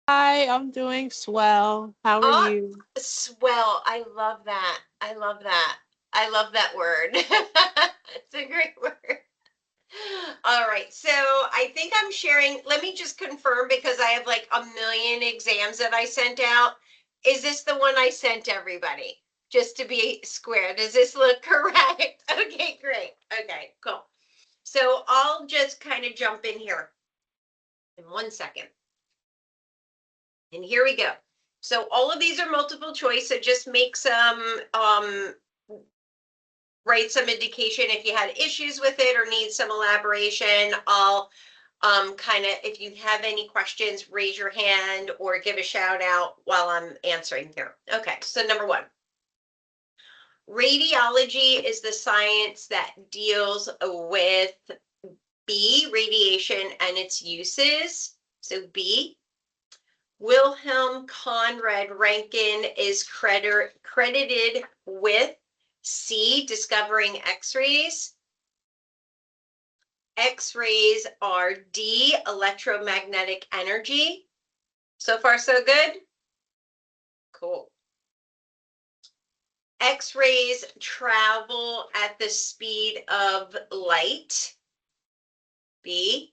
Hi, I'm doing swell. How are Oh, you? swell. I love that. I love that. I love that word. It's a great word. All right. So I think I'm sharing. Let me just confirm because I have like a million exams that I sent out. Is this the one I sent everybody? Just to be square. Does this look correct? Okay, great. Okay, cool. So I'll just kind of jump in here in 1 second. And here we go. So all of these are multiple choice. So just make some, write some indication if you had issues with it or need some elaboration. I'll kind of, if you have any questions, raise your hand or give a shout out while I'm answering here. Okay, so number one. Radiology is the science that deals with B, radiation and its uses. So B. Wilhelm Conrad Rankin is credited with C, discovering X-rays. X-rays are D, electromagnetic energy. So far, so good? Cool. X-rays travel at the speed of light. B.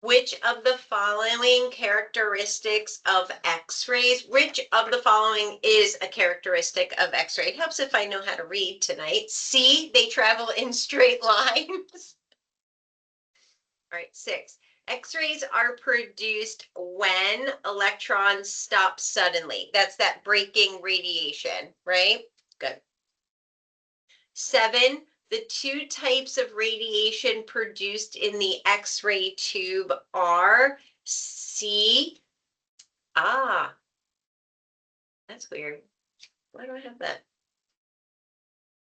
Which of the following characteristics of X-rays, which of the following is a characteristic of X-ray? It helps if I know how to read tonight. C, they travel in straight lines. All right, 6. X-rays are produced when electrons stop suddenly. That's that breaking radiation, right? Good. 7. The two types of radiation produced in the X-ray tube are C. Ah, that's weird. Why do I have that?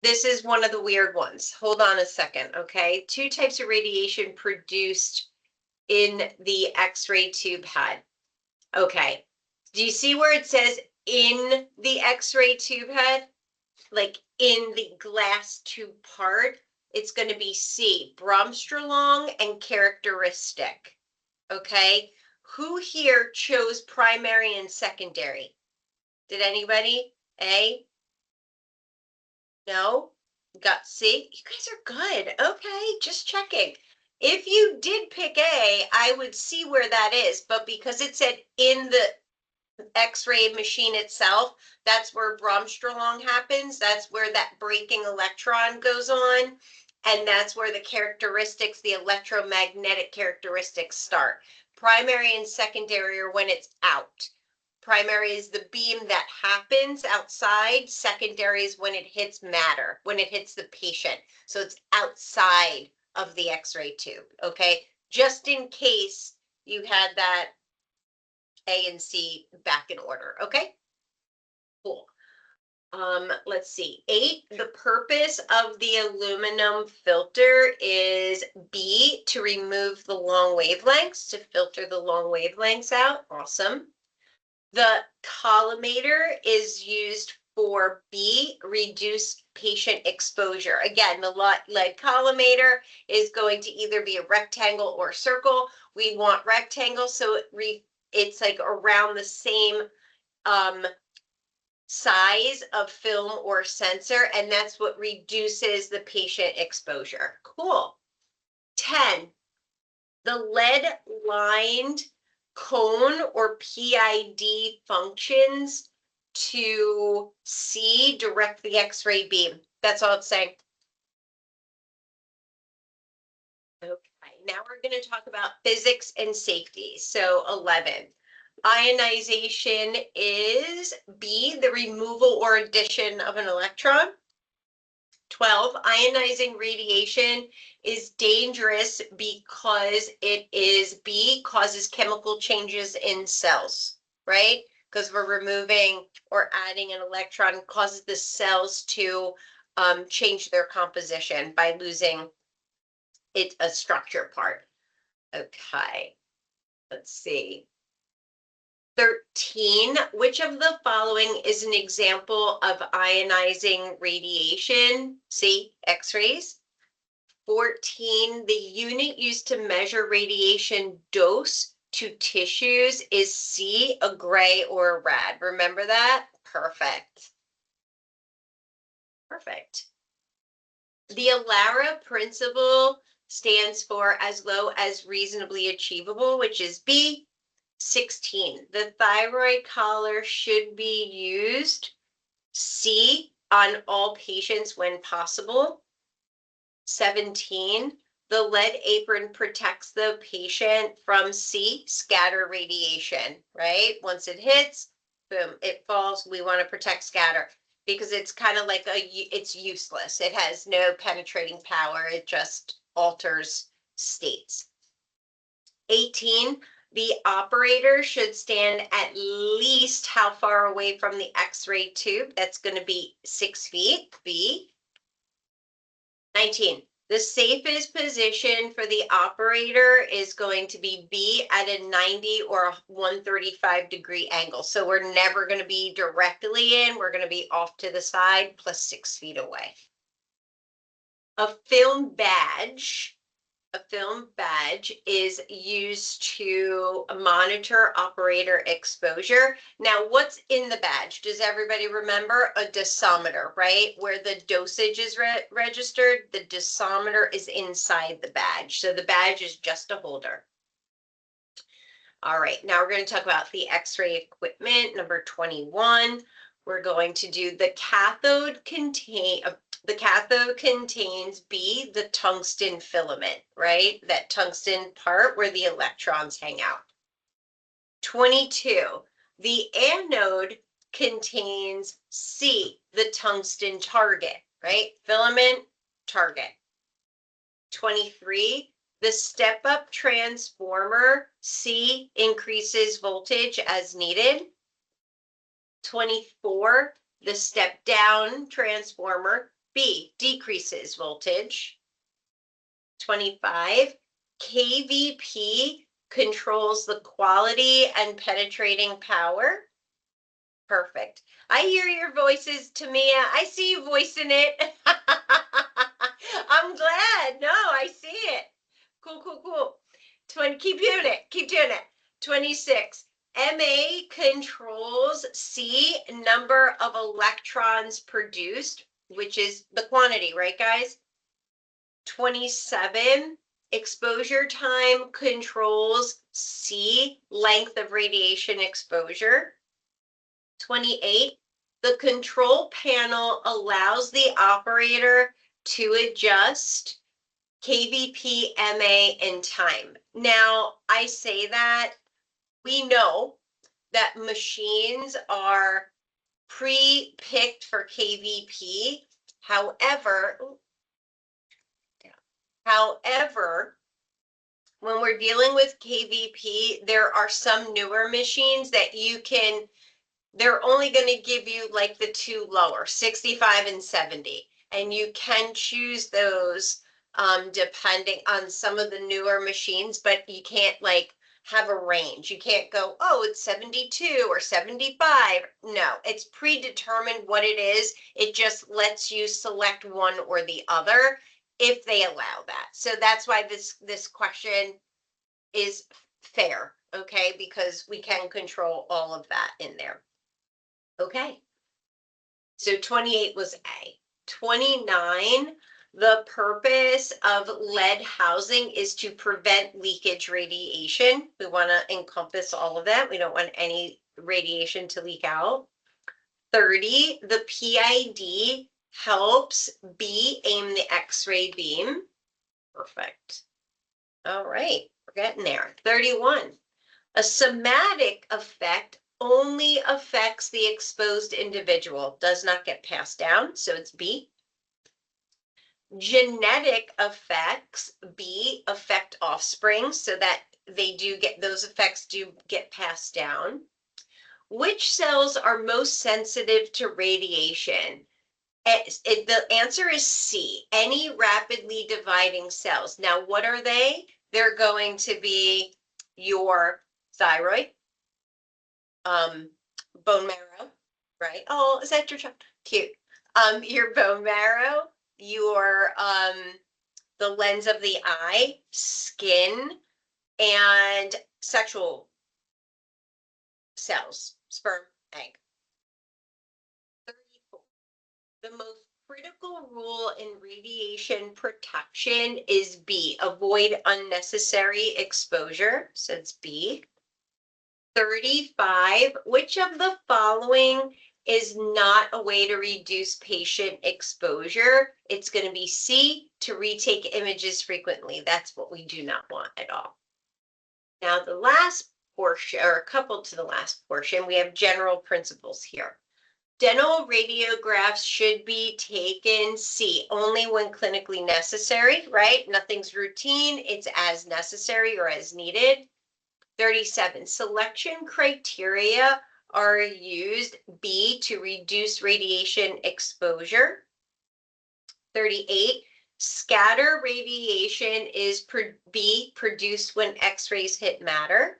This is one of the weird ones. Hold on a second, okay? Two types of radiation produced in the X-ray tube head. Okay. Do you see where it says in the X-ray tube head? Like in the glass tube part, it's going to be C, Bromstrolong and characteristic. Okay. Who here chose primary and secondary? Did anybody? A? No? Got C? You guys are good. Okay, just checking. If you did pick A, I would see where that is, but because it said in the X-ray machine itself, that's where Bromstrolong happens. That's where that breaking electron goes on. And that's where the characteristics, the electromagnetic characteristics start. Primary and secondary are when it's out. Primary is the beam that happens outside. Secondary is when it hits matter, when it hits the patient. So it's outside of the X-ray tube, okay? Just in case you had that A and C back in order, okay? Cool. Let's see. 8, the purpose of the aluminum filter is B, to remove the long wavelengths, to filter the long wavelengths out. Awesome. The collimator is used for B, reduce patient exposure. Again, the lead collimator is going to either be a rectangle or circle. We want rectangle, so it's like around the same size of film or sensor, and that's what reduces the patient exposure. Cool. 10, the lead-lined cone or PID functions to see, direct the X-ray beam. That's all it's saying. Okay, now we're going to talk about physics and safety. So 11, ionization is B, the removal or addition of an electron. 12, ionizing radiation is dangerous because it is B, causes chemical changes in cells, right? Because we're removing or adding an electron, causes the cells to change their composition by losing a structure part. Okay, let's see. 13, which of the following is an example of ionizing radiation? C, X-rays. 14, the unit used to measure radiation dose to tissues is C, a gray or a red. Remember that? Perfect. Perfect. The ALARA principle stands for as low as reasonably achievable, which is B. 16. The thyroid collar should be used, C, on all patients when possible. 17. The lead apron protects the patient from C, scatter radiation, right? Once it hits, boom, it falls. We want to protect scatter because it's kind of like it's useless. It has no penetrating power. It just alters states. 18, the operator should stand at least how far away from the X-ray tube? That's going to be 6 feet, B. 19, the safest position for the operator is going to be B at a 90 or a 135-degree angle. So we're never going to be directly in. We're going to be off to the side plus 6 feet away. A film badge is used to monitor operator exposure. Now, what's in the badge? Does everybody remember? A dosimeter, right? Where the dosage is registered, the dosimeter is inside the badge. So the badge is just a holder. All right, now we're going to talk about the X-ray equipment, number 21. We're going to do the cathode contains B, the tungsten filament, right? That tungsten part where the electrons hang out. 22, the anode contains C, the tungsten target, right? Filament, target. 23, the step-up transformer, C, increases voltage as needed. 24, the step-down transformer, B, decreases voltage. 25, KVP controls the quality and penetrating power. Perfect. I hear your voices, Tamia. I see you voicing it. I'm glad. No, I see it. Cool, cool, cool. 20, keep doing it. Keep doing it. 26. MA controls C, number of electrons produced, which is the quantity, right, guys? 27, exposure time controls C, length of radiation exposure. 28, the control panel allows the operator to adjust KVP MA in time. Now, I say that we know that machines are pre-picked for KVP. However, when we're dealing with KVP, there are some newer machines that they're only going to give you like the two lower, 65 and 70. And you can choose those depending on some of the newer machines, but you can't like have a range. You can't go, oh, it's 72 or 75. No, it's predetermined what it is. It just lets you select one or the other if they allow that. So that's why this question is fair, okay? Because we can control all of that in there. Okay. So 28 was A. 29, the purpose of lead housing is to prevent leakage radiation. We want to encompass all of that. We don't want any radiation to leak out. 30, the PID helps B aim the X-ray beam. Perfect. All right, we're getting there. 31, a somatic effect only affects the exposed individual, does not get passed down, so it's B. Genetic effects, B, affect offspring, so that those effects do get passed down. Which cells are most sensitive to radiation? The answer is C, any rapidly dividing cells. Now, what are they? They're going to be your thyroid, bone marrow, right? Oh, is that your child? Cute. Your bone marrow, your the lens of the eye, skin, and sexual cells, sperm, egg. 34. The most critical rule in radiation protection is B, avoid unnecessary exposure. So it's B. 35. Which of the following is not a way to reduce patient exposure? It's going to be C, to retake images frequently. That's what we do not want at all. Now, the last portion, or a couple to the last portion, we have general principles here. Dental radiographs should be taken, C, only when clinically necessary, right? Nothing's routine, it's as necessary or as needed. 37, selection criteria are used, B, to reduce radiation exposure. 38, scatter radiation is B, produced when X-rays hit matter.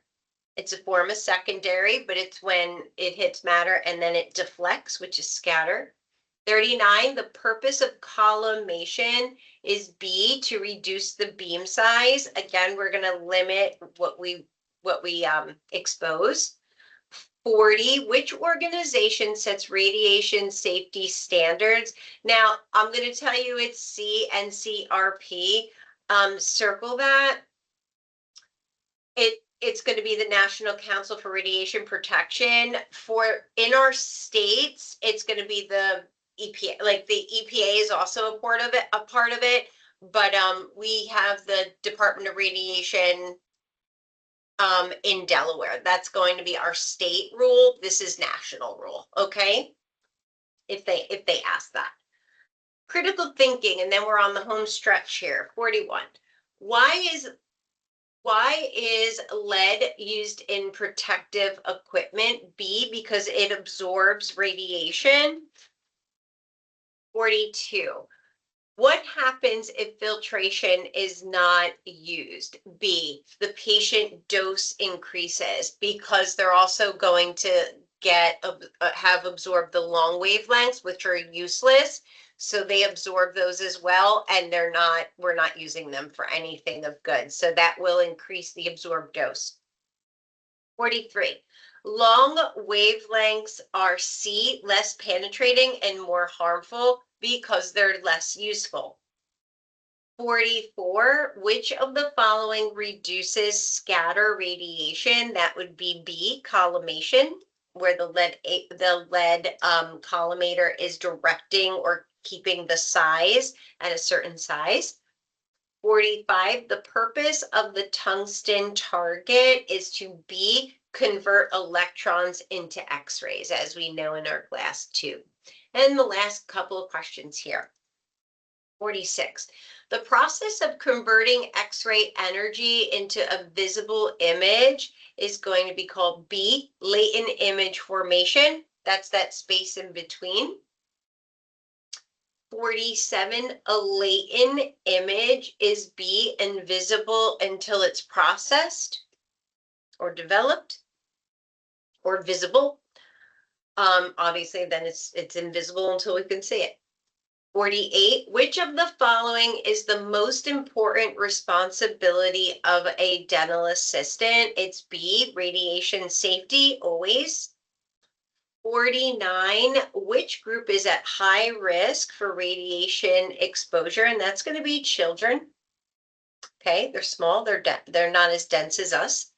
It's a form of secondary, but it's when it hits matter and then it deflects, which is scatter. 39, the purpose of collimation is B, to reduce the beam size. Again, we're going to limit what we expose. 40, which organization sets radiation safety standards? Now, I'm going to tell you it's CNCRP. Circle that. It's going to be the National Council for Radiation Protection. In our states, it's going to be the EPA. Like the EPA is also a part of it. But we have the Department of Radiation in Delaware. That's going to be our state rule. This is national rule. Okay, if they ask that. Critical thinking, and then we're on the home stretch here. 41. Why is lead used in protective equipment? B, because it absorbs radiation. 42. What happens if filtration is not used? B, the patient dose increases because they're also going to have absorbed the long wavelengths, which are useless. So they absorb those as well, and we're not using them for anything of good. So that will increase the absorbed dose. 43. Long wavelengths are C, less penetrating and more harmful because they're less useful. 44. Which of the following reduces scatter radiation? That would be B, collimation, where the lead collimator is directing or keeping the size at a certain size. 45. The purpose of the tungsten target is to B, convert electrons into X-rays, as we know in our class 2. And the last couple of questions here. 46. The process of converting X-ray energy into a visible image is going to be called B, latent image formation. That's that space in between. 47, a latent image is B, invisible until it's processed or developed or visible. Obviously, then it's invisible until we can see it. 48, which of the following is the most important responsibility of a dental assistant? It's B, radiation safety, always. 49, which group is at high risk for radiation exposure? And that's going to be children. Okay, they're small, they're not as dense as us.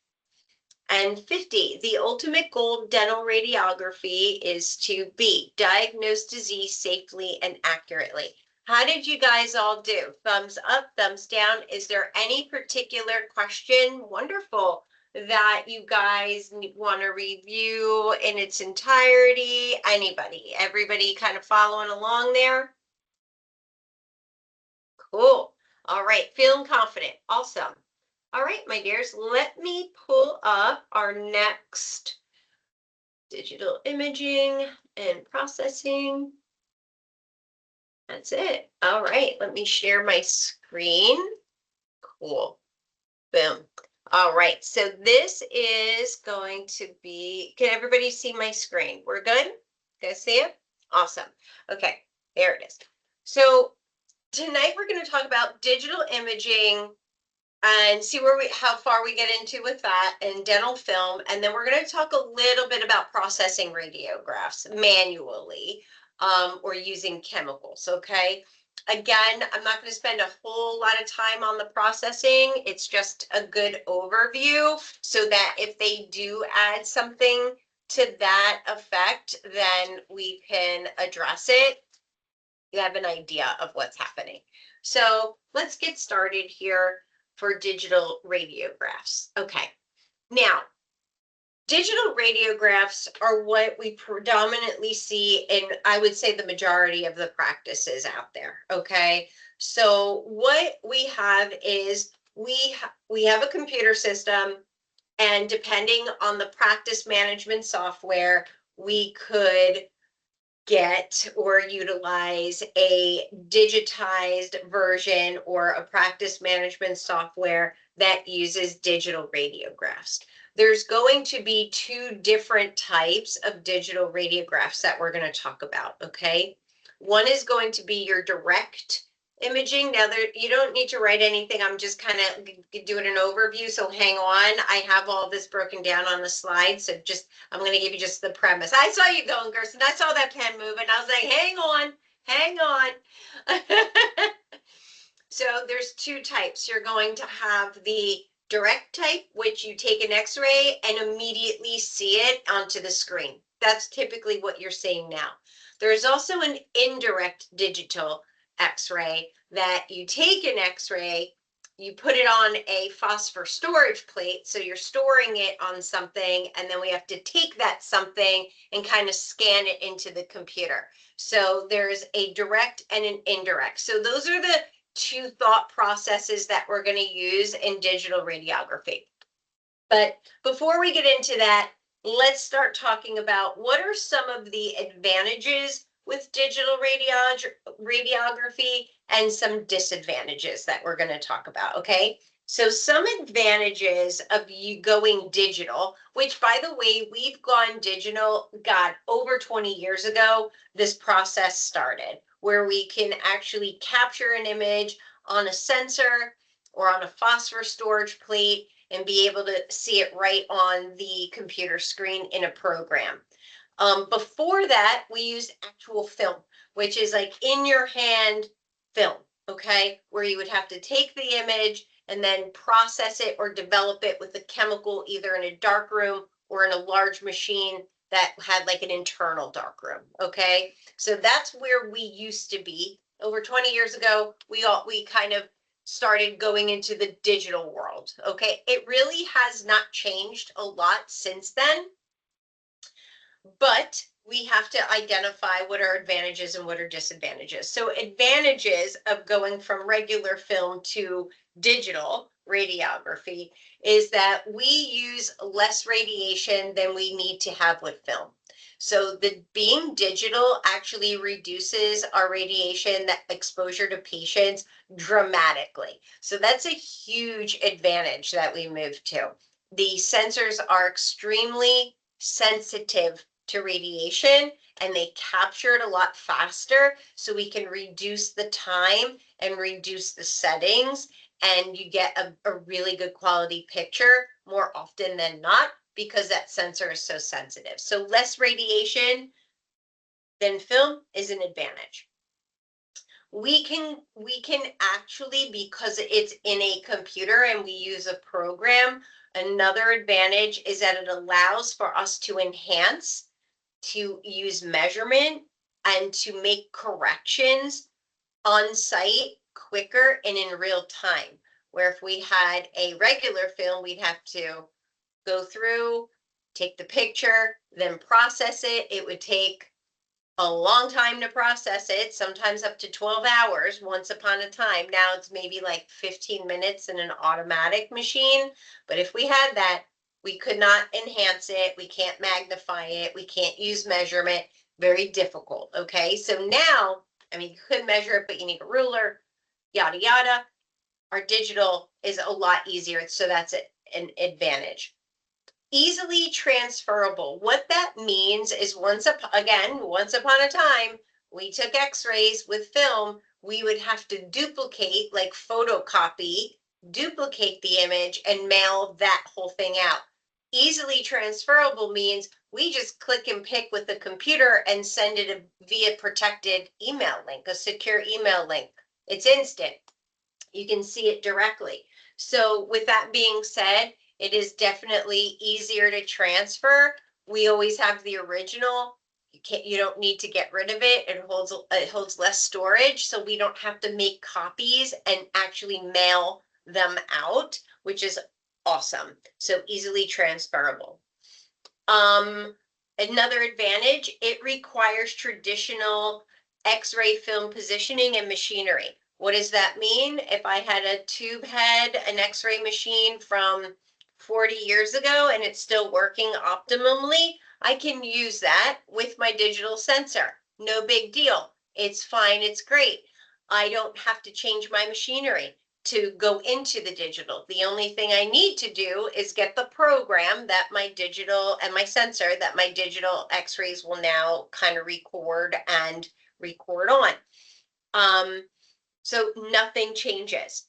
And 50, the ultimate goal of dental radiography is to B, diagnose disease safely and accurately. How did you guys all do? Thumbs up, thumbs down. Is there any particular question? Wonderful. That you guys want to review in its entirety? Anybody? Everybody kind of following along there? Cool. All right, feeling confident. Awesome. All right, my dears, let me pull up our next digital imaging and processing. That's it. All right, let me share my screen. Cool. Boom. All right, so this is going to be, can everybody see my screen? We're good? Guys see it? Awesome. Okay, there it is. So tonight we're going to talk about digital imaging and see how far we get into with that and dental film. And then we're going to talk a little bit about processing radiographs manually, or using chemicals. Okay. Again, I'm not going to spend a whole lot of time on the processing. It's just a good overview so that if they do add something to that effect, then we can address it. You have an idea of what's happening. So let's get started here for digital radiographs. Okay, now digital radiographs are what we predominantly see in, I would say, the majority of the practices out there. Okay, so what we have is we have a computer system, and depending on the practice management software, we could get or utilize a digitized version or a practice management software that uses digital radiographs. There's going to be two different types of digital radiographs that we're going to talk about, okay? One is going to be your direct imaging. Now, you don't need to write anything. I'm just kind of doing an overview, so hang on. I have all this broken down on the slide, so I'm going to give you just the premise. I saw you going, Gerson. I saw that pen moving. I was like, hang on, hang on. So there's two types. You're going to have the direct type, which you take an x-ray and immediately see it onto the screen. That's typically what you're seeing now. There's also an indirect digital x-ray that you take an x-ray, you put it on a phosphor storage plate, so you're storing it on something, and then we have to take that something and kind of scan it into the computer. So there's a direct and an indirect. So those are the two thought processes that we're going to use in digital radiography. But before we get into that, let's start talking about what are some of the advantages with digital radiography and some disadvantages that we're going to talk about, okay? So some advantages of you going digital, which by the way, we've gone digital, God, over 20 years ago, this process started, where we can actually capture an image on a sensor or on a phosphor storage plate and be able to see it right on the computer screen in a program. Before that, we used actual film, which is like in your hand film, okay, where you would have to take the image and then process it or develop it with a chemical, either in a dark room or in a large machine that had like an internal dark room, okay? So that's where we used to be. Over 20 years ago, we kind of started going into the digital world, okay? It really has not changed a lot since then, but we have to identify what are advantages and what are disadvantages. So advantages of going from regular film to digital radiography is that we use less radiation than we need to have with film. So the being digital actually reduces our radiation exposure to patients dramatically. So that's a huge advantage that we moved to. The sensors are extremely sensitive to radiation, and they capture it a lot faster, so we can reduce the time and reduce the settings, and you get a really good quality picture more often than not because that sensor is so sensitive. So less radiation than film is an advantage. We can actually, because it's in a computer and we use a program, another advantage is that it allows for us to enhance, to use measurement, and to make corrections on site quicker and in real time. Where if we had a regular film, we'd have to go through, take the picture, then process it. It would take a long time to process it, sometimes up to 12 hours once upon a time. Now it's maybe like 15 minutes in an automatic machine. But if we had that, we could not enhance it. We can't magnify it. We can't use measurement. Very difficult. Okay. So now, I mean, you could measure it, but you need a ruler, yada, yada. Our digital is a lot easier. So that's an advantage. Easily transferable. What that means is once upon a time, we took x-rays with film, we would have to duplicate, like photocopy duplicate the image, and mail that whole thing out. Easily transferable means we just click and pick with the computer and send it via protected email link, a secure email link. It's instant. You can see it directly. So with that being said, it is definitely easier to transfer. We always have the original. You don't need to get rid of it. It holds less storage, so we don't have to make copies and actually mail them out, which is awesome. So easily transferable. Another advantage, it requires traditional X-ray film positioning and machinery. What does that mean? If I had a tube head, an X-ray machine from 40 years ago and it's still working optimally, I can use that with my digital sensor. No big deal. It's fine. It's great. I don't have to change my machinery to go into the digital. The only thing I need to do is get the program that my digital and my sensor that my digital x-rays will now kind of record and record on. So nothing changes.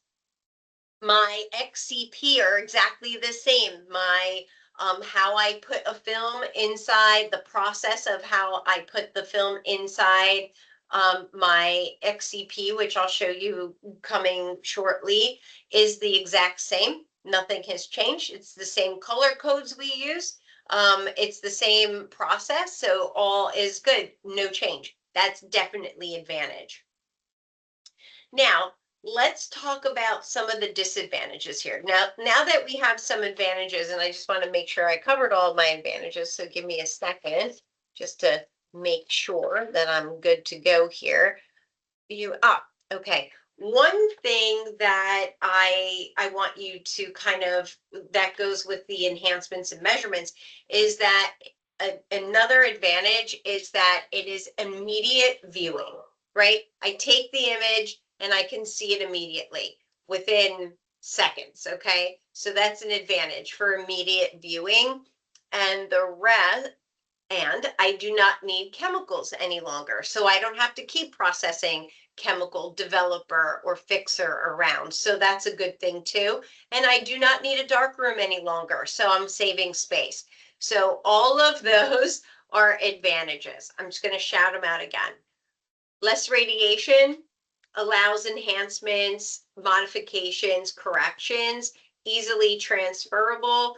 My XCP are exactly the same. My how I put a film inside, the process of how I put the film inside my XCP, which I'll show you coming shortly, is the exact same. Nothing has changed. It's the same color codes we use. It's the same process, so all is good. No change. That's definitely advantage. Now, let's talk about some of the disadvantages here. Now that we have some advantages, and I just want to make sure I covered all of my advantages, so give me a second just to make sure that I'm good to go here. Okay. One thing that I want you to kind of, that goes with the enhancements and measurements, is that another advantage is that it is immediate viewing, right? I take the image and I can see it immediately within seconds, okay? So that's an advantage for immediate viewing. And I do not need chemicals any longer. So I don't have to keep processing chemical developer or fixer around. So that's a good thing too. And I do not need a dark room any longer. So I'm saving space. So all of those are advantages. I'm just going to shout them out again. Less radiation allows enhancements, modifications, corrections, easily transferable.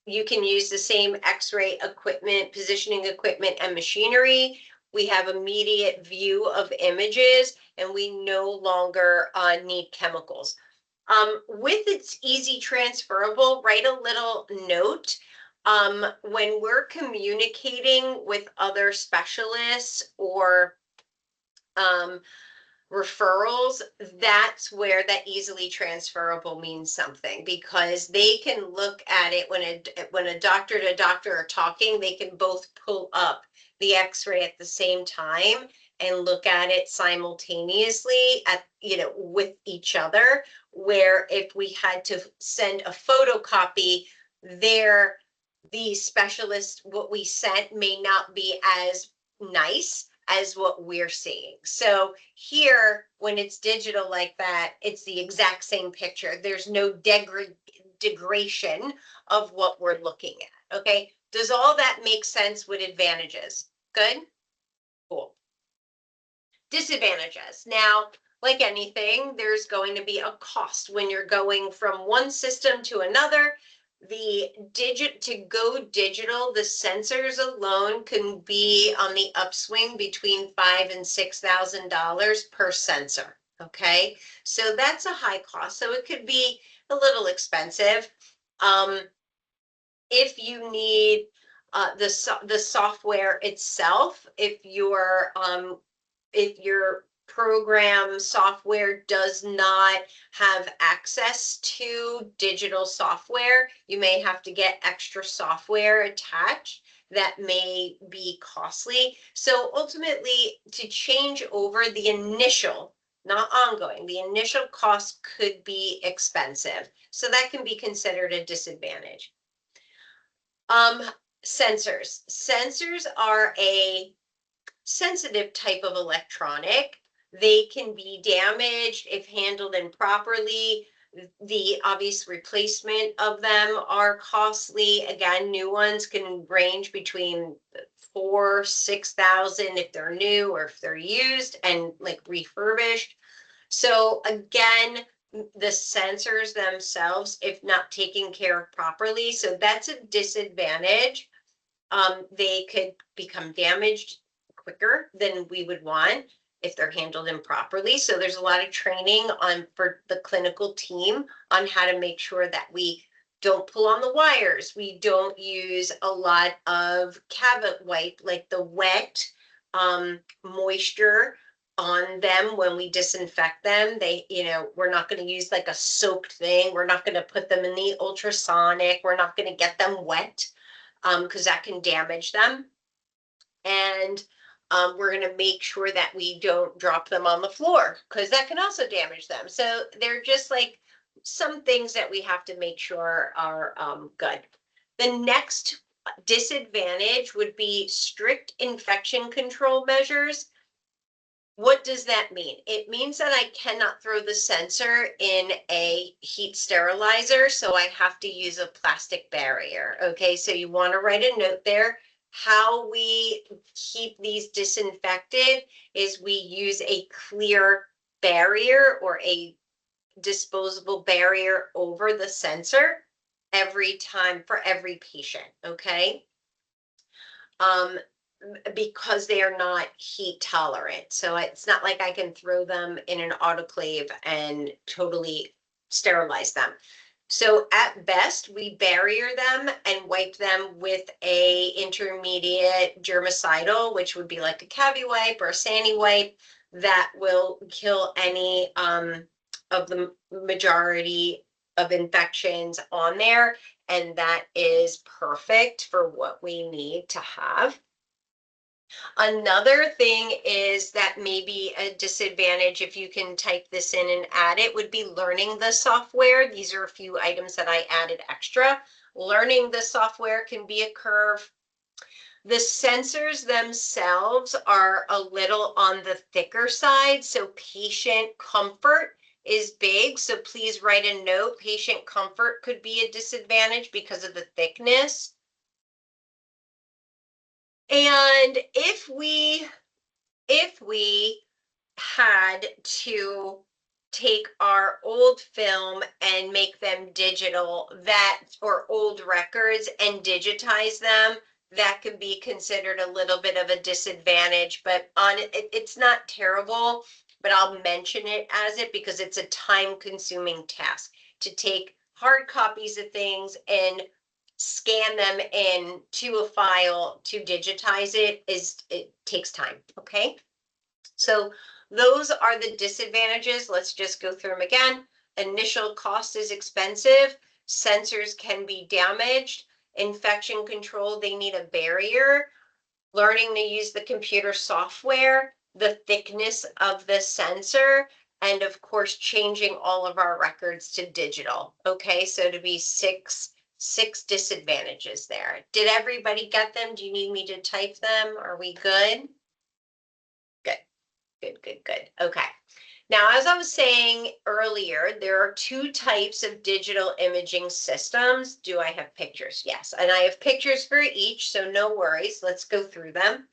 You can use the same X-ray equipment, positioning equipment, and machinery. We have immediate view of images, and we no longer need chemicals. With its easy transferable, write a little note. When we're communicating with other specialists or referrals, that's where that easily transferable means something, because they can look at it when a doctor to doctor are talking, they can both pull up the x-ray at the same time and look at it simultaneously with each other, where if we had to send a photocopy there, the specialist, what we sent may not be as nice as what we're seeing. So here, when it's digital like that, it's the exact same picture. There's no degradation of what we're looking at, okay? Does all that make sense with advantages? Good? Cool. Disadvantages. Now, like anything, there's going to be a cost when you're going from one system to another. To go digital, the sensors alone can be on the upswing between $5,000 and $6,000 per sensor. Okay, so that's a high cost. So it could be a little expensive. If you need the software itself, if your program software does not have access to digital software, you may have to get extra software attached that may be costly. So ultimately, to change over the initial, not ongoing, the initial cost could be expensive. So that can be considered a disadvantage. Sensors. Sensors are a sensitive type of electronic. They can be damaged if handled improperly. The obvious replacement of them are costly. Again, new ones can range between 6,000 if they're new or if they're used and like refurbished. So again, the sensors themselves, if not taken care of properly, so that's a disadvantage. They could become damaged quicker than we would want if they're handled improperly. So there's a lot of training on for the clinical team on how to make sure that we don't pull on the wires. We don't use a lot of cavity wipe, like the wet moisture on them when we disinfect them. We're not going to use like a soaked thing. We're not going to put them in the ultrasonic. We're not going to get them wet because that can damage them. And we're going to make sure that we don't drop them on the floor because that can also damage them. So they're just like some things that we have to make sure are good. The next disadvantage would be strict infection control measures. What does that mean? It means that I cannot throw the sensor in a heat sterilizer, so I have to use a plastic barrier. Okay, so you want to write a note there. How we keep these disinfected is we use a clear barrier or a disposable barrier over the sensor every time for every patient. Okay. Because they are not heat tolerant. So it's not like I can throw them in an autoclave and totally sterilize them. So at best, we barrier them and wipe them with a intermediate germicidal, which would be like a Cavi wipe or a Sani wipe that will kill any of the majority of infections on there. And that is perfect for what we need to have. Another thing is that maybe a disadvantage, if you can type this in and add it, would be learning the software. These are a few items that I added extra. Learning the software can be a curve. The sensors themselves are a little on the thicker side, so patient comfort is big. So please write a note. Patient comfort could be a disadvantage because of the thickness. And if we had to take our old film and make them digital, or old records and digitize them, that could be considered a little bit of a disadvantage, but it's not terrible, but I'll mention it as it because it's a time-consuming task to take hard copies of things and scan them in to a file to digitize it takes time. Okay, so those are the disadvantages. Let's just go through them again. Initial cost is expensive. Sensors can be damaged. Infection control, they need a barrier. Learning to use the computer software, the thickness of the sensor, and of course, changing all of our records to digital. Okay, so to be six disadvantages there. Did everybody get them? Do you need me to type them? Are we good? Good. Okay. Now, as I was saying earlier, there are two types of digital imaging systems. Do I have pictures? Yes. And I have pictures for each, so no worries. Let's go through them.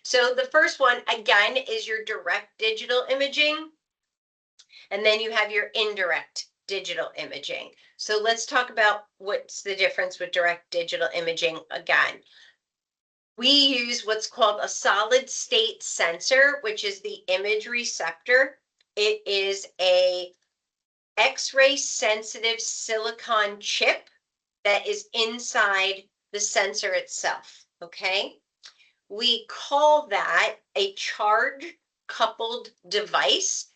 So the first one, again, is your direct digital imaging. And then you have your indirect digital imaging. So let's talk about what's the difference with direct digital imaging again. We use what's called a solid state sensor, which is the image receptor. It is a X-ray sensitive silicon chip that is inside the sensor itself, okay? We call that a charge coupled device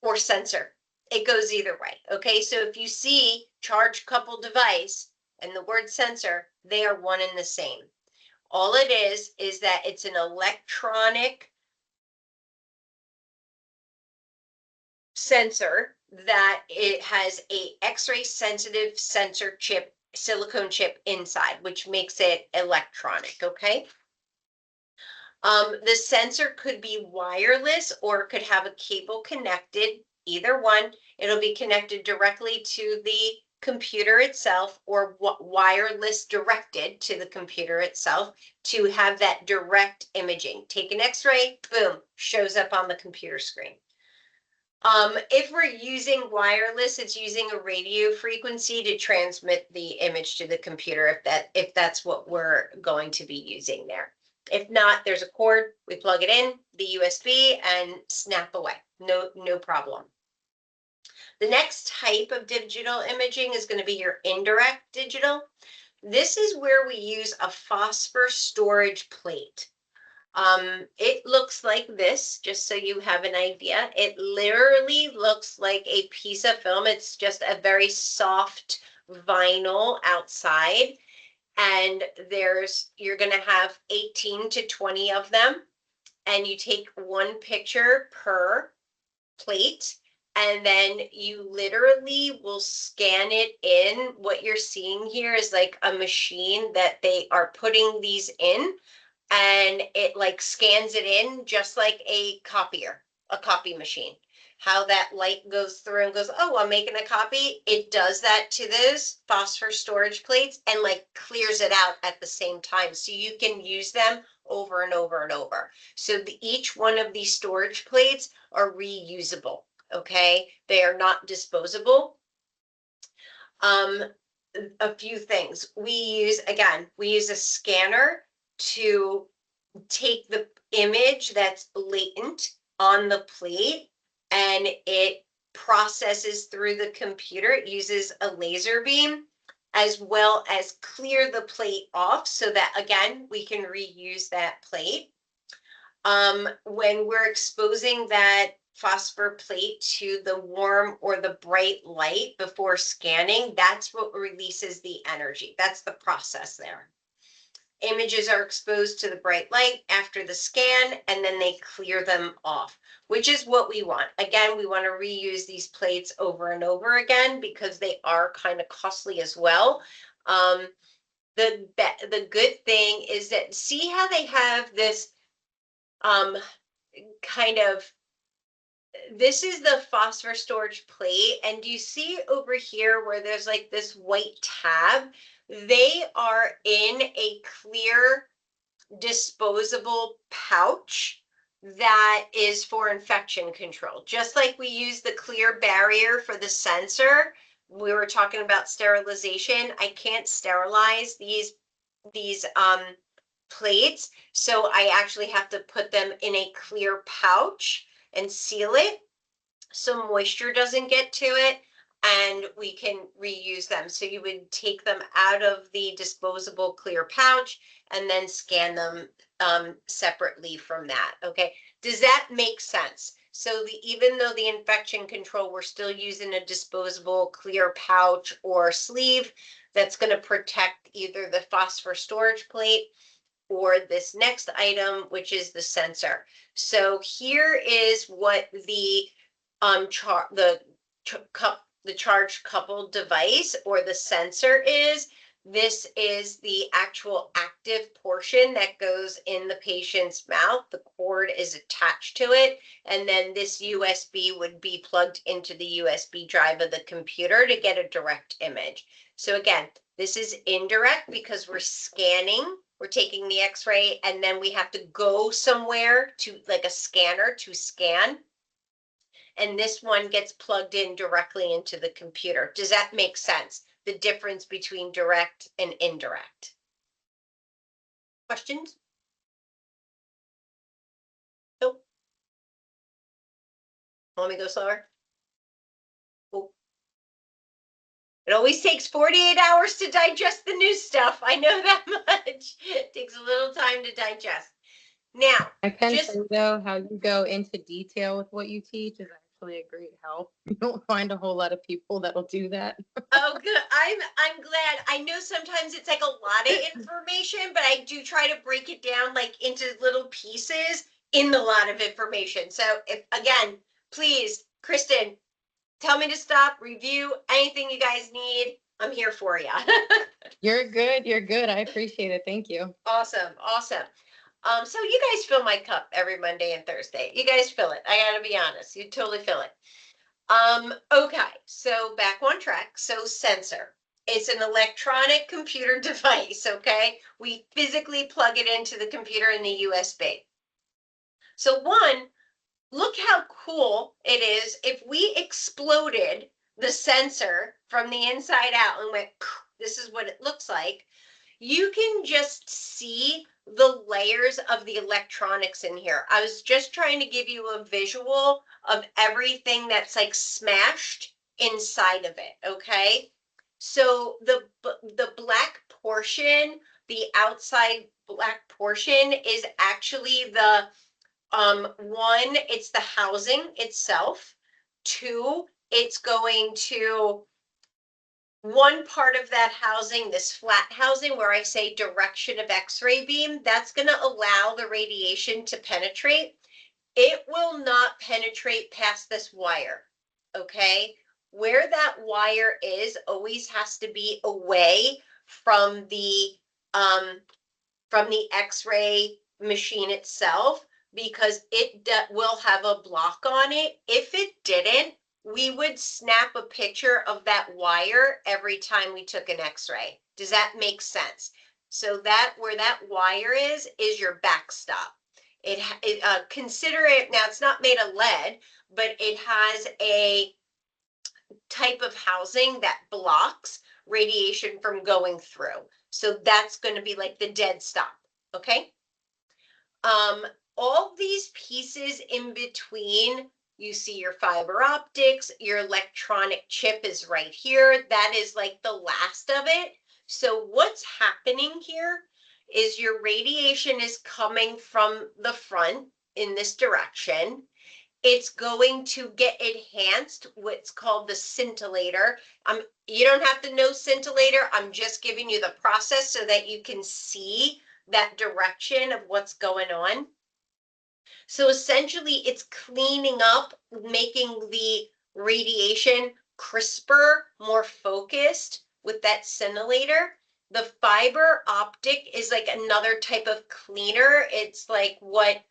or sensor. It goes either way, okay? So if you see charge coupled device and the word sensor, they are one and the same. All it is that it's an electronic sensor that it has a X-ray sensitive sensor chip, silicone chip inside, which makes it electronic, okay? The sensor could be wireless or it could have a cable connected either one. It'll be connected directly to the computer itself or wireless directed to the computer itself to have that direct imaging. Take an x-ray, boom, shows up on the computer screen. If we're using wireless, it's using a radio frequency to transmit the image to the computer if that's what we're going to be using there. If not, there's a cord, we plug it in, the USB, and snap away. No problem. The next type of digital imaging is going to be your indirect digital. This is where we use a phosphor storage plate. It looks like this, just so you have an idea. It literally looks like a piece of film. It's just a very soft vinyl outside. And you're going to have 18 to 20 of them. And you take one picture per plate. And then you literally will scan it in. What you're seeing here is like a machine that they are putting these in, and it like scans it in just like a copy machine. How that light goes through and goes, oh, I'm making a copy. It does that to those phosphor storage plates and like clears it out at the same time. So you can use them over and over and over. So each one of these storage plates are reusable. Okay, they are not disposable. A few things. We use a scanner to take the image that's latent on the plate and it processes through the computer. It uses a laser beam as well as clear the plate off so that, again, we can reuse that plate. When we're exposing that phosphor plate to the warm or the bright light before scanning, that's what releases the energy. That's the process there. Images are exposed to the bright light after the scan, and then they clear them off, which is what we want. Again, we want to reuse these plates over and over again because they are kind of costly as well. The good thing is that see how they have this kind of, this is the phosphor storage plate, and do you see over here where there's like this white tab? They are in a clear disposable pouch that is for infection control. Just like we use the clear barrier for the sensor, we were talking about sterilization. I can't sterilize these plates, so I actually have to put them in a clear pouch and seal it so moisture doesn't get to it, and we can reuse them. So you would take them out of the disposable clear pouch and then scan them separately from that. Okay, does that make sense? So even though the infection control, we're still using a disposable clear pouch or sleeve that's going to protect either the phosphor storage plate or this next item, which is the sensor. So here is what the charge coupled device or the sensor is. This is the actual active portion that goes in the patient's mouth. The cord is attached to it, and then this USB would be plugged into the USB drive of the computer to get a direct image. So again, this is indirect because we're scanning. We're taking the x-ray and then we have to go somewhere to like a scanner to scan. And this one gets plugged in directly into the computer. Does that make sense? The difference between direct and indirect. Questions? Nope. Want me to go slower? Oh. It always takes 48 hours to digest the new stuff. I know that much. It takes a little time to digest. Now, I can say though, how you go into detail with what you teach is actually a great help. You don't find a whole lot of people that'll do that. Oh, good. I'm glad. I know sometimes it's like a lot of information, but I do try to break it down like into little pieces in the lot of information. So if again, please, Kristen, tell me to stop, review anything you guys need. I'm here for you. You're good. You're good. I appreciate it. Thank you. Awesome. Awesome. So you guys fill my cup every Monday and Thursday. You guys fill it. I gotta be honest. You totally fill it. Okay, so back on track. So sensor. It's an electronic computer device, okay? We physically plug it into the computer in the USB. So one, look how cool it is if we exploded the sensor from the inside out and went, this is what it looks like. You can just see the layers of the electronics in here. I was just trying to give you a visual of everything that's like smashed inside of it, okay? So the black portion, the outside black portion is actually the one, it's the housing itself. Two, it's going to one part of that housing, this flat housing where I say direction of X-ray beam, that's going to allow the radiation to penetrate. It will not penetrate past this wire, okay? Where that wire is always has to be away from the X-ray machine itself, because it will have a block on it. If it didn't, we would snap a picture of that wire every time we took an X-ray. Does that make sense? So that where that wire is your backstop. Consider it, now it's not made of lead, but it has a type of housing that blocks radiation from going through. So that's going to be like the dead stop. Okay. All these pieces in between, you see your fiber optics, your electronic chip is right here. That is like the last of it. So what's happening here is your radiation is coming from the front in this direction. It's going to get enhanced, what's called the scintillator. You don't have to know scintillator. I'm just giving you the process so that you can see that direction of what's going on. So essentially it's cleaning up, making the radiation crisper, more focused with that scintillator. The fiber optic is like another type of cleaner. It's like what,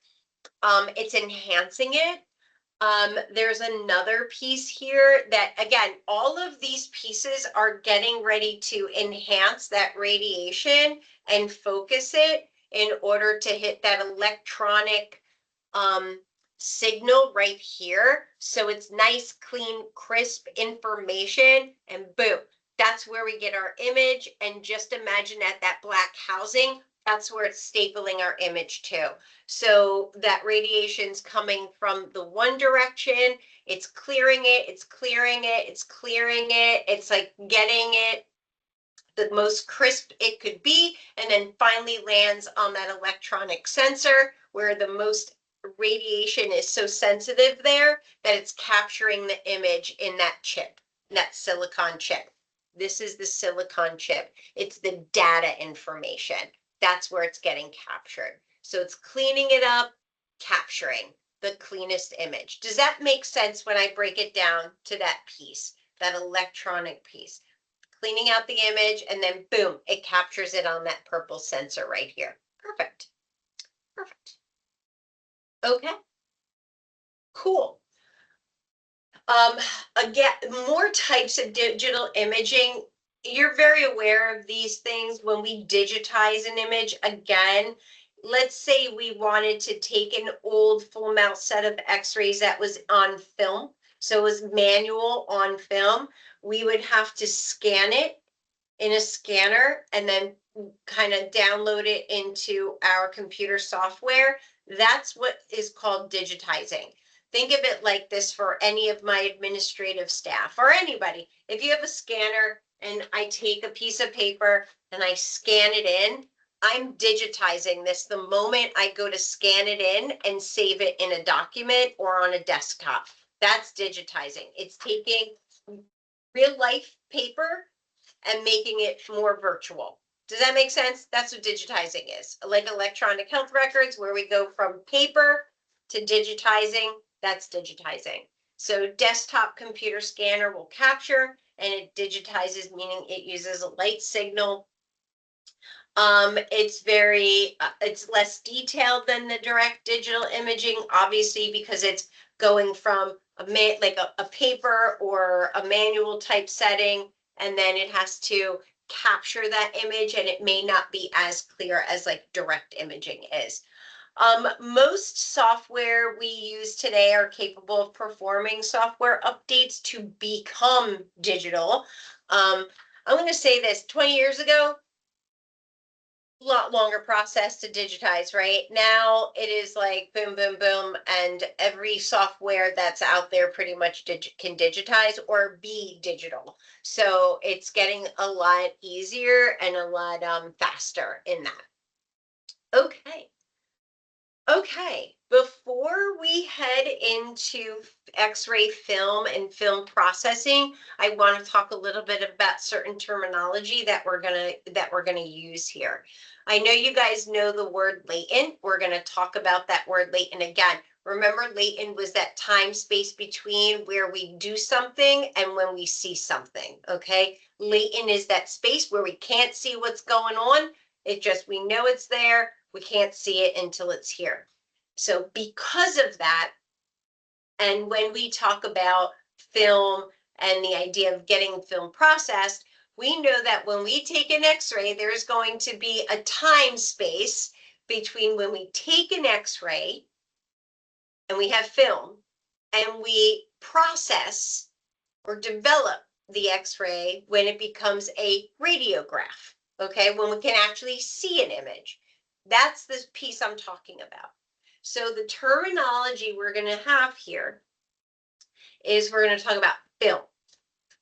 it's enhancing it. There's another piece here that, again, all of these pieces are getting ready to enhance that radiation and focus it in order to hit that electronic signal right here. So it's nice, clean, crisp information, and boom, that's where we get our image. And just imagine at that black housing, that's where it's stapling our image to. So that radiation's coming from the one direction, it's clearing it, it's clearing it, it's clearing it. It's like getting it the most crisp it could be, and then finally lands on that electronic sensor where the most radiation is so sensitive there that it's capturing the image in that chip, that silicon chip. This is the silicon chip. It's the data information. That's where it's getting captured. So it's cleaning it up, capturing the cleanest image. Does that make sense when I break it down to that piece, that electronic piece? Cleaning out the image, and then boom, it captures it on that purple sensor right here. Perfect. Perfect. Okay. Cool. Again, more types of digital imaging. You're very aware of these things when we digitize an image. Again, let's say we wanted to take an old full mount set of x-rays that was on film. So it was manual on film. We would have to scan it in a scanner and then kind of download it into our computer software. That's what is called digitizing. Think of it like this for any of my administrative staff or anybody. If you have a scanner and I take a piece of paper and I scan it in, I'm digitizing this the moment I go to scan it in and save it in a document or on a desktop. That's digitizing. It's taking real life paper and making it more virtual. Does that make sense? That's what digitizing is. Like electronic health records, where we go from paper to digitizing, that's digitizing. So desktop computer scanner will capture and it digitizes, meaning it uses a light signal. It's less detailed than the direct digital imaging, obviously, because it's going from a paper or a manual type setting, and then it has to capture that image, and it may not be as clear as like direct imaging is. Most software we use today are capable of performing software updates to become digital. I'm going to say this, 20 years ago, a lot longer process to digitize, right? Now it is like boom, boom, boom, and every software that's out there pretty much can digitize or be digital. So it's getting a lot easier and a lot faster in that. Okay. Okay, before we head into X-ray film and film processing, I want to talk a little bit about certain terminology that we're gonna use here. I know you guys know the word latent. We're gonna talk about that word latent again. Remember, latent was that time space between where we do something and when we see something, okay? Latent is that space where we can't see what's going on. It just, we know it's there. We can't see it until it's here. So because of that, and when we talk about film and the idea of getting film processed, we know that when we take an X-ray, there's going to be a time space between when we take an X-ray and we have film and we process or develop the X-ray when it becomes a radiograph, okay? When we can actually see an image. That's the piece I'm talking about. So the terminology we're going to have here is we're going to talk about film.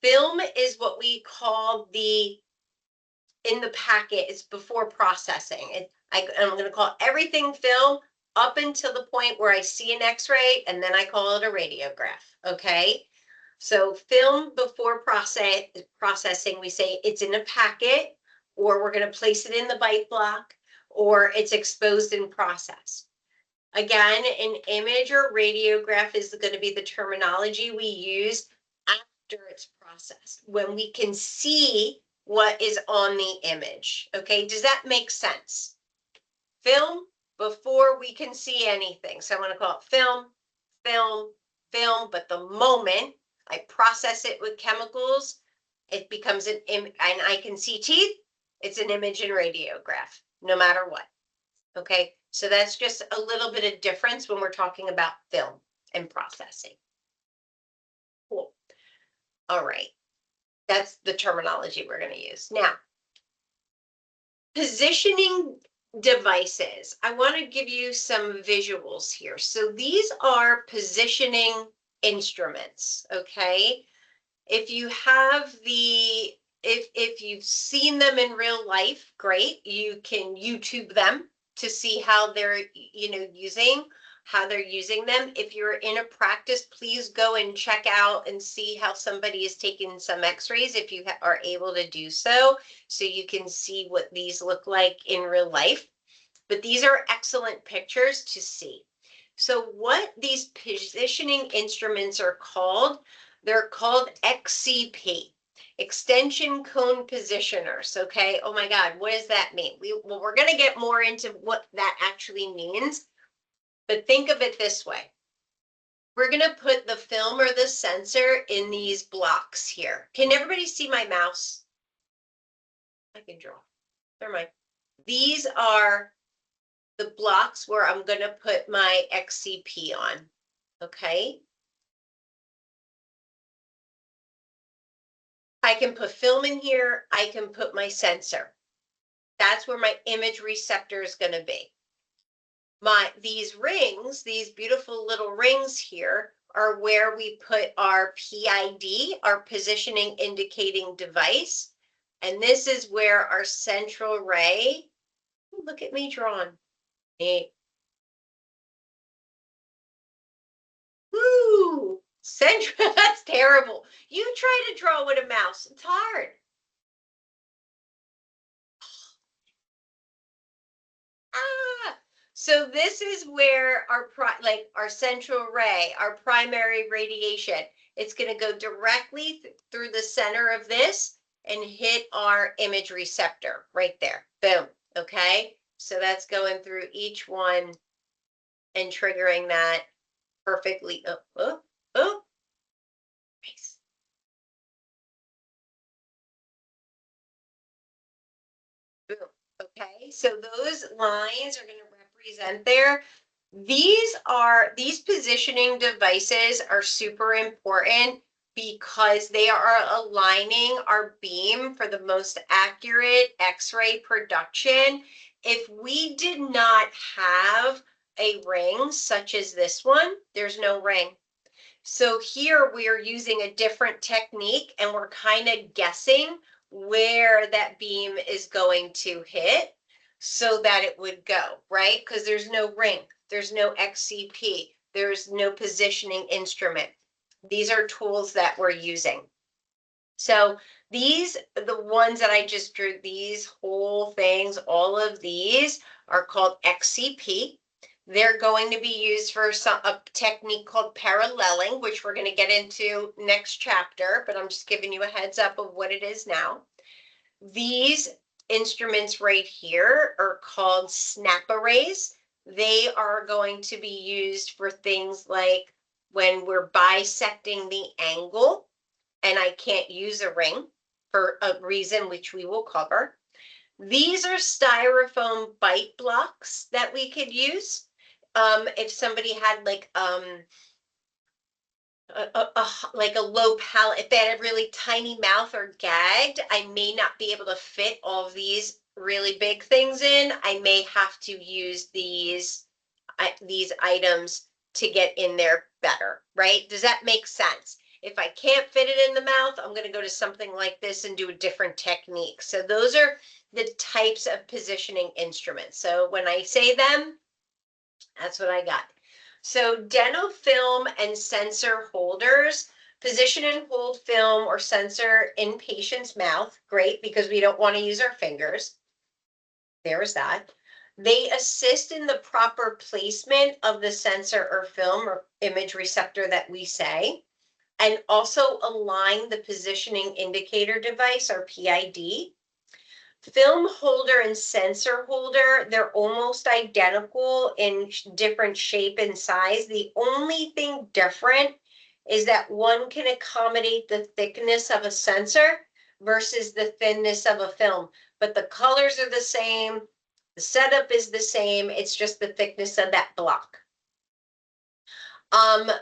Film is what we call in the packet, it's before processing. I'm going to call everything film up until the point where I see an X-ray, and then I call it a radiograph, okay? So film before processing, we say it's in a packet, or we're going to place it in the bite block, or it's exposed and processed. Again, an image or radiograph is going to be the terminology we use after it's processed, when we can see what is on the image. Okay, does that make sense? Film before we can see anything. So I'm going to call it film, film, film, but the moment I process it with chemicals, it becomes an image, and I can see teeth, it's an image and radiograph, no matter what. Okay, so that's just a little bit of difference when we're talking about film and processing. Cool. All right, that's the terminology we're going to use. Now, positioning devices. I want to give you some visuals here. So these are positioning instruments, okay? If you have if you've seen them in real life, great. You can YouTube them to see how they're, how they're using them. If you're in a practice, please go and check out and see how somebody is taking some x-rays if you are able to do so you can see what these look like in real life. But these are excellent pictures to see. So what these positioning instruments are called, they're called XCP. Extension cone positioners, okay? Oh my God, what does that mean? We're going to get more into what that actually means, but think of it this way. We're going to put the film or the sensor in these blocks here. Can everybody see my mouse? I can draw. Never mind. These are the blocks where I'm going to put my XCP on, okay? I can put film in here. I can put my sensor. That's where my image receptor is going to be. These rings, these beautiful little rings here, are where we put our PID, our positioning indicating device. And this is where our central ray, look at me drawing. Hey. Woo! Central, that's terrible. You try to draw with a mouse, it's hard. So this is where our central ray, our primary radiation, it's going to go directly through the center of this and hit our image receptor right there. Boom. Okay. So that's going through each one and triggering that perfectly. Oh, So those lines are going to represent there. These positioning devices are super important because they are aligning our beam for the most accurate X-ray production. If we did not have a ring such as this one, there's no ring. So here we are using a different technique and we're kind of guessing where that beam is going to hit so that it would go, right? Because there's no ring, there's no XCP, there's no positioning instrument. These are tools that we're using. So these, the ones that I just drew, these whole things, all of these are called XCP. They're going to be used for a technique called paralleling, which we're going to get into next chapter, but I'm just giving you a heads up of what it is now. These instruments right here are called snap arrays. They are going to be used for things like when we're bisecting the angle and I can't use a ring for a reason which we will cover. These are styrofoam bite blocks that we could use. If somebody had like like a low palate, if they had a really tiny mouth or gagged, I may not be able to fit all of these really big things in. I may have to use these items to get in there better, right? Does that make sense? If I can't fit it in the mouth, I'm going to go to something like this and do a different technique. So those are the types of positioning instruments. So when I say them, that's what I got. So dental film and sensor holders, position and hold film or sensor in patient's mouth. Great, because we don't want to use our fingers. There's that. They assist in the proper placement of the sensor or film or image receptor that we say, and also align the positioning indicator device or PID. Film holder and sensor holder, they're almost identical in different shape and size. The only thing different is that one can accommodate the thickness of a sensor versus the thinness of a film, but the colors are the same. The setup is the same. It's just the thickness of that block.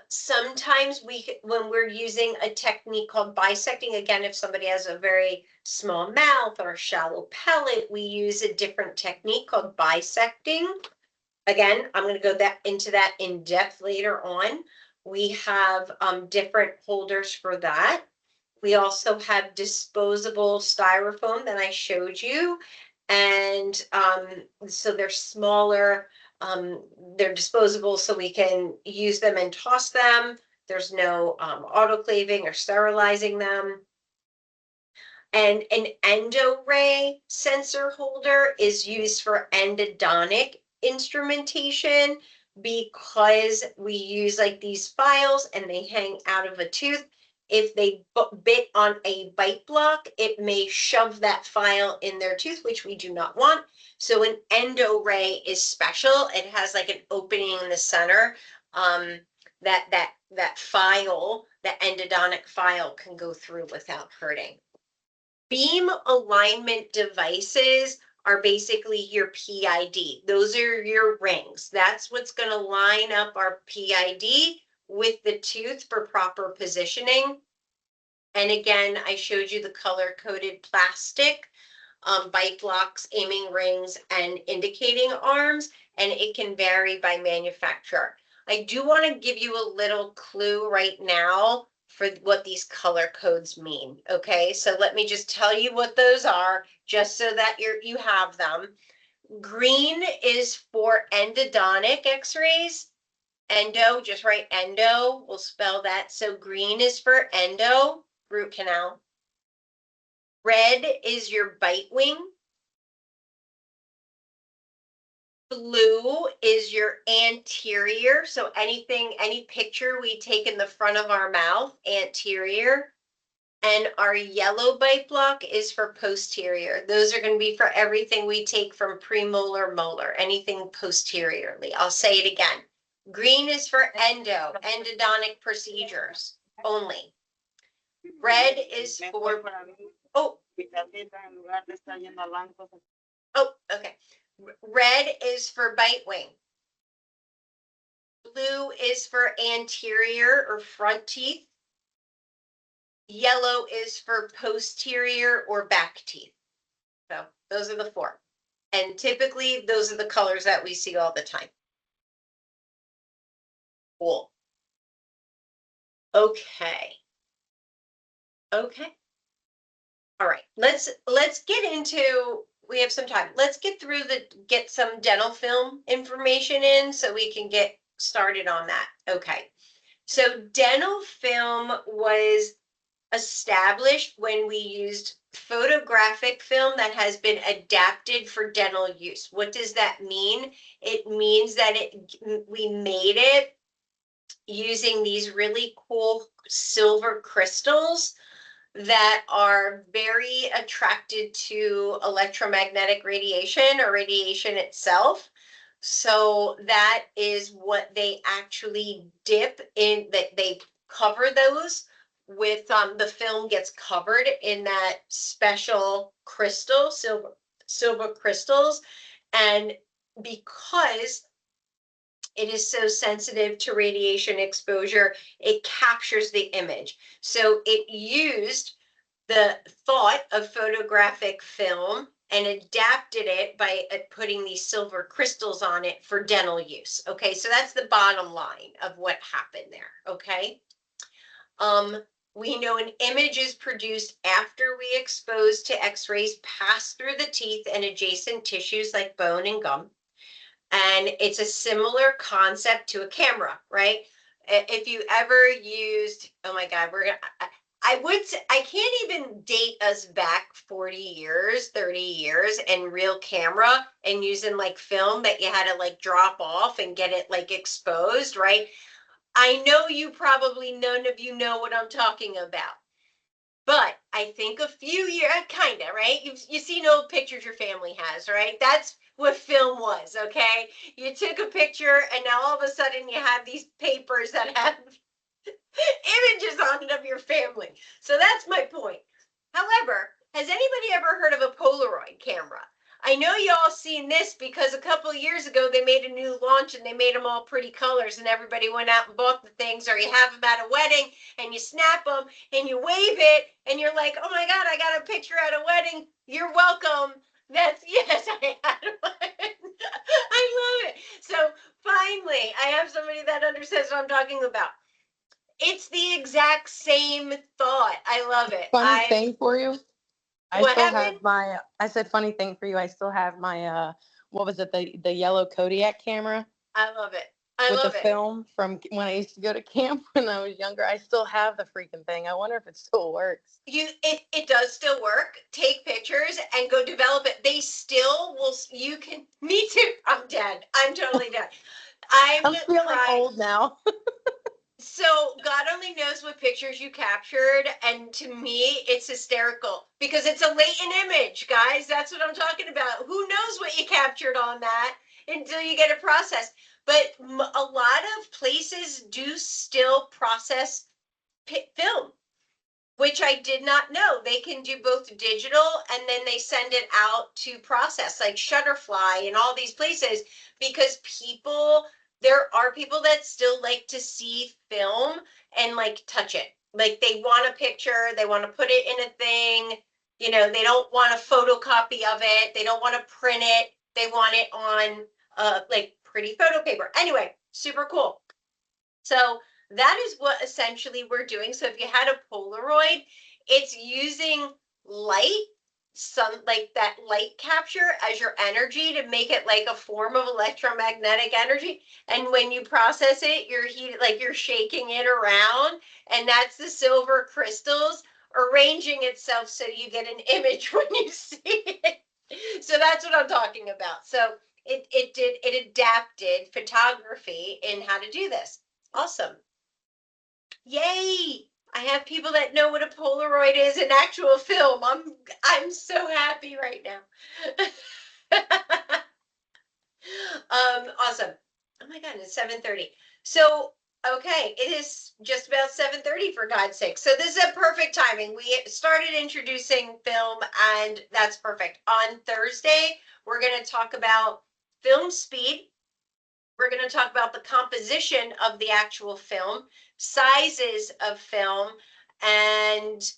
Sometimes when we're using a technique called bisecting, again, if somebody has a very small mouth or a shallow palate, we use a different technique called bisecting. Again, I'm going to go into that in depth later on. We have different holders for that. We also have disposable styrofoam that I showed you. And so they're smaller, they're disposable, so we can use them and toss them. There's no autoclaving or sterilizing them. And an endoray sensor holder is used for endodontic instrumentation because we use like these files and they hang out of a tooth. If they bit on a bite block, it may shove that file in their tooth, which we do not want. So an endoray is special. It has like an opening in the center. That file, that endodontic file, can go through without hurting. Beam alignment devices are basically your PID. Those are your rings. That's what's going to line up our PID with the tooth for proper positioning. And again, I showed you the color-coded plastic bite blocks, aiming rings, and indicating arms, and it can vary by manufacturer. I do want to give you a little clue right now for what these color codes mean. Okay, so let me just tell you what those are, just so that you have them. Green is for endodontic x-rays. Endo, just write endo, we'll spell that. So green is for endo, root canal. Red is your bite wing. Blue is your anterior. So any picture we take in the front of our mouth, anterior. And our yellow bite block is for posterior. Those are going to be for everything we take from premolar, molar, anything posteriorly. I'll say it again. Green is for endodontic procedures only. Red is for, oh, okay. Red is for bite wing. Blue is for anterior or front teeth. Yellow is for posterior or back teeth. So those are the four. And typically those are the colors that we see all the time. Cool. Okay. Okay. All right. Let's get into, we have some time. Let's get through get some dental film information in so we can get started on that. Okay. So dental film was established when we used photographic film that has been adapted for dental use. What does that mean? It means that we made it using these really cool silver crystals that are very attracted to electromagnetic radiation or radiation itself. So that is what they actually dip in, that they cover those with, the film gets covered in that special crystal, silver crystals. And because it is so sensitive to radiation exposure, it captures the image. So it used the thought of photographic film and adapted it by putting these silver crystals on it for dental use. Okay, so that's the bottom line of what happened there. Okay. We know an image is produced after we expose to x-rays pass through the teeth and adjacent tissues like bone and gum. And it's a similar concept to a camera, right? If you ever used, oh my God, I would say, I can't even date us back 40 years, 30 years and real camera and using like film that you had to like drop off and get it like exposed, right? I know none of you know what I'm talking about. But I think a few years, kind of, right? You've seen old pictures your family has, right? That's what film was, okay? You took a picture and now all of a sudden you have these papers that have images on it of your family. So that's my point. However, has anybody ever heard of a Polaroid camera? I know y'all seen this because a couple of years ago they made a new launch and they made them all pretty colors and everybody went out and bought the things, or you have them at a wedding and you snap them and you wave it and you're like, oh my God, I got a picture at a wedding. You're welcome. Yes, I had one. I love it. So finally, I have somebody that understands what I'm talking about. It's the exact same thought. I love it. Funny thing for you, I What still happened? have my, I said funny thing for you, I still have my, what was it, the yellow Kodiak camera I love it. I with the love it. film from when I used to go to camp when I was younger. I still have the freaking thing. I wonder if it still works. It does still work. Take pictures and go develop it. They still will. You can. Me too. I'm dead. I'm totally dead. I'm I'm feeling crying. old now. So God only knows what pictures you captured, and to me, it's hysterical because it's a latent image, guys. That's what I'm talking about. Who knows what you captured on that until you get it processed? But a lot of places do still process film, which I did not know. They can do both digital and then they send it out to process, like Shutterfly and all these places, because there are people that still like to see film and like touch it. Like they want a picture, they want to put it in a thing, they don't want a photocopy of it, they don't want to print it, they want it on like pretty photo paper. Anyway, super cool. So that is what essentially we're doing. So if you had a Polaroid, it's using light, like that light capture as your energy to make it like a form of electromagnetic energy. And when you process it, you're shaking it around, and that's the silver crystals arranging itself so you get an image when you see it. So that's what I'm talking about. So it adapted photography in how to do this. Awesome. Yay! I have people that know what a Polaroid is in actual film. I'm so happy right now. Awesome. Oh my God, it's 7:30. So Okay, it is just about 7:30 for God's sake. So this is a perfect timing. We started introducing film and that's perfect. On Thursday, we're going to talk about film speed. We're going to talk about the composition of the actual film, sizes of film, and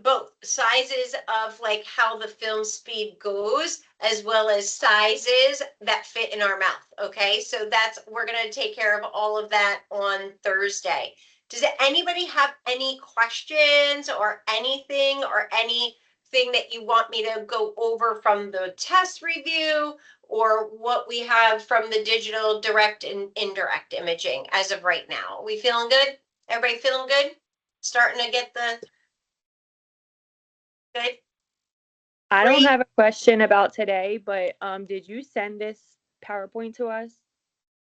both sizes of like how the film speed goes as well as sizes that fit in our mouth. Okay, so we're going to take care of all of that on Thursday. Does anybody have any questions or anything that you want me to go over from the test review or what we have from the digital direct and indirect imaging as of right now? Are we feeling good? Everybody feeling good? Starting to get the good. I don't Bree, have a question about today, but did you send this PowerPoint to us?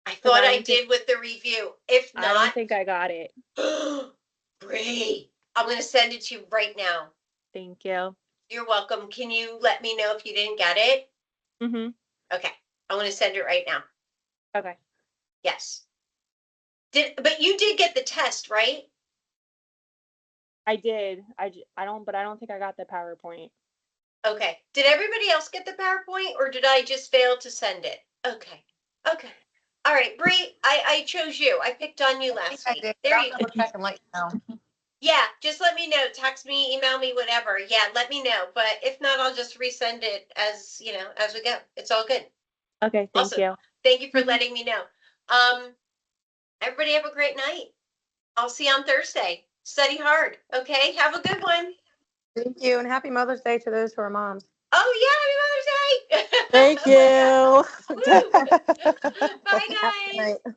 I 'Cause thought I I don't think did with the review. If I don't not, think I got it. Bree, I'm going to send it to you right now. Thank you. You're welcome. Can you let me know if you didn't get it? Mhm. Okay, I'm going to send it right now. Okay. Yes. But you did get the test, right? I did. I don't think I got the PowerPoint. Okay. Did everybody else get the PowerPoint or did I just fail to send it? Okay. Okay. All right, Bree, I chose you. I picked on you last I week. did, There I'll you go. double check and let you know. Yeah, just let me know. Text me, email me, whatever. Yeah, let me know. But if not, I'll just resend it as as we go. It's all good. Okay, thank Awesome. you. Thank you for letting me know. Everybody have a great night. I'll see you on Thursday. Study hard. Okay. Have a good one. Thank you, and happy Mother's Day to those who are moms. Oh yeah, happy Mother's Day. Thank you. Woo. Bye Have a good guys. night.